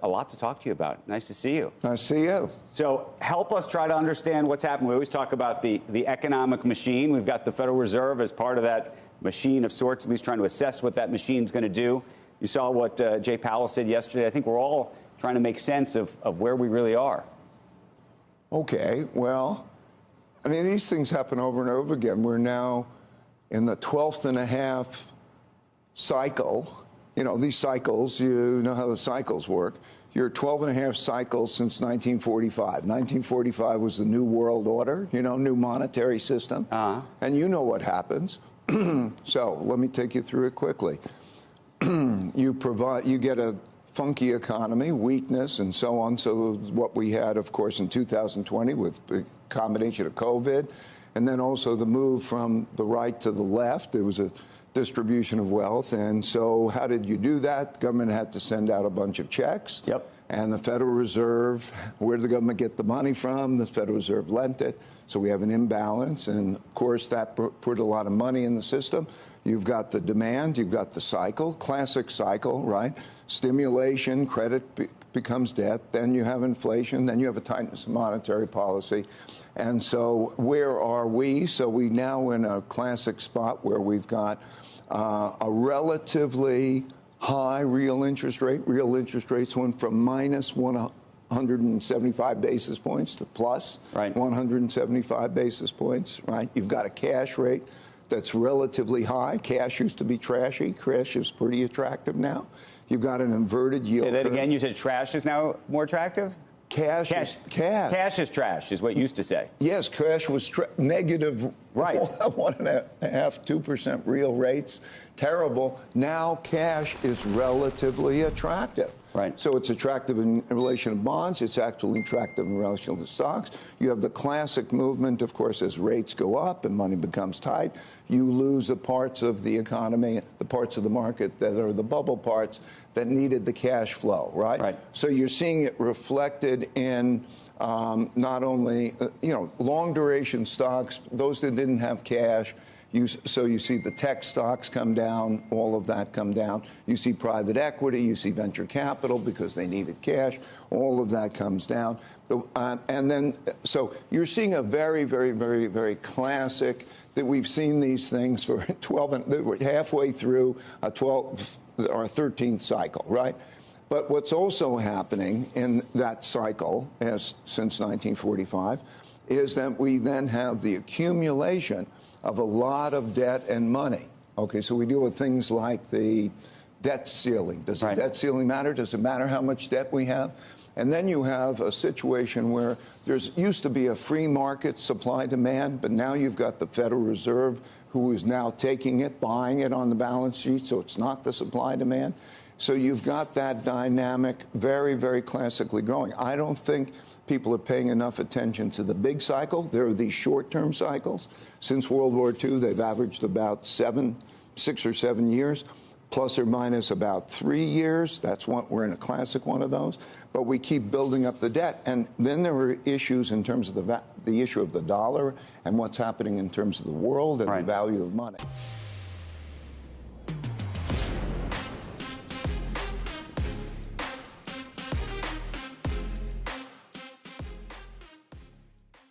a lot to talk to you about. Nice to see you. Nice to see you. So help us try to understand what's happening. We always talk about the economic machine. We've got the Federal Reserve as part of that machine of sorts, at least trying to assess what that machine's going to do. You saw what Jay Powell said yesterday. I think we're all trying to make sense of where we really are. Okay, well, I mean, these things happen over and over again. We're now in the 12th and a half cycle. You know, these cycles, you know how the cycles work. You're 12 and a half cycles since 1945. 1945 was the New World Order, you know, new monetary system. And you know what happens. So let me take you through it quickly. You get a funky economy, weakness, and so on. So what we had, of course, in 2020 with the combination of COVID, and then also the move from the right to the left. There was a distribution of wealth. And so how did you do that? The government had to send out a bunch of checks. Yep. And the Federal Reserve, where did the government get the money from? The Federal Reserve lent it. So we have an imbalance. And, of course, that put a lot of money in the system. You've got the demand. You've got the cycle, classic cycle, right? Stimulation, credit becomes debt. Then you have inflation. Then you have a tightness of monetary policy. And so where are we? So we now in a classic spot where we've got a relatively high real interest rate. Real interest rates went from minus 175 basis points to plus 175 basis points, right? You've got a cash rate that's relatively high. Cash used to be trashy. Cash is pretty attractive now. You've got an inverted yield curve. Say that again. You said trash is now more attractive? Cash is trash, is what you used to say. Yes, cash was negative, right? 1.5%, 2% real rates, terrible. Now cash is relatively attractive. Right. So it's attractive in relation to bonds. It's actually attractive in relation to stocks. You have the classic movement, of course, as rates go up and money becomes tight. You lose the parts of the economy, the parts of the market that are the bubble parts that needed the cash flow, right? Right. So you're seeing it reflected in not only, long duration stocks, those that didn't have cash. So you see the tech stocks come down, all of that come down. You see private equity, you see venture capital because they needed cash. All of that comes down. And then, so you're seeing a very, very, very, very classic that we've seen these things for 12, and we're halfway through a 12 or 13th cycle, right? But what's also happening in that cycle, since 1945, is that we then have the accumulation of a lot of debt and money. Okay, so we deal with things like the debt ceiling. Does the debt ceiling matter? Does it matter how much debt we have? And then you have a situation where there's used to be a free market supply-demand, but now you've got the Federal Reserve who is now taking it, buying it on the balance sheet, so it's not the supply-demand. So you've got that dynamic very, very classically going. I don't think people are paying enough attention to the big cycle. There are these short-term cycles. Since World War II, they've averaged about 6 or 7 years, plus or minus about 3 years. That's what we're in a classic one of those. But we keep building up the debt. And then there are issues in terms of the issue of the dollar and what's happening in terms of the world and the value of money.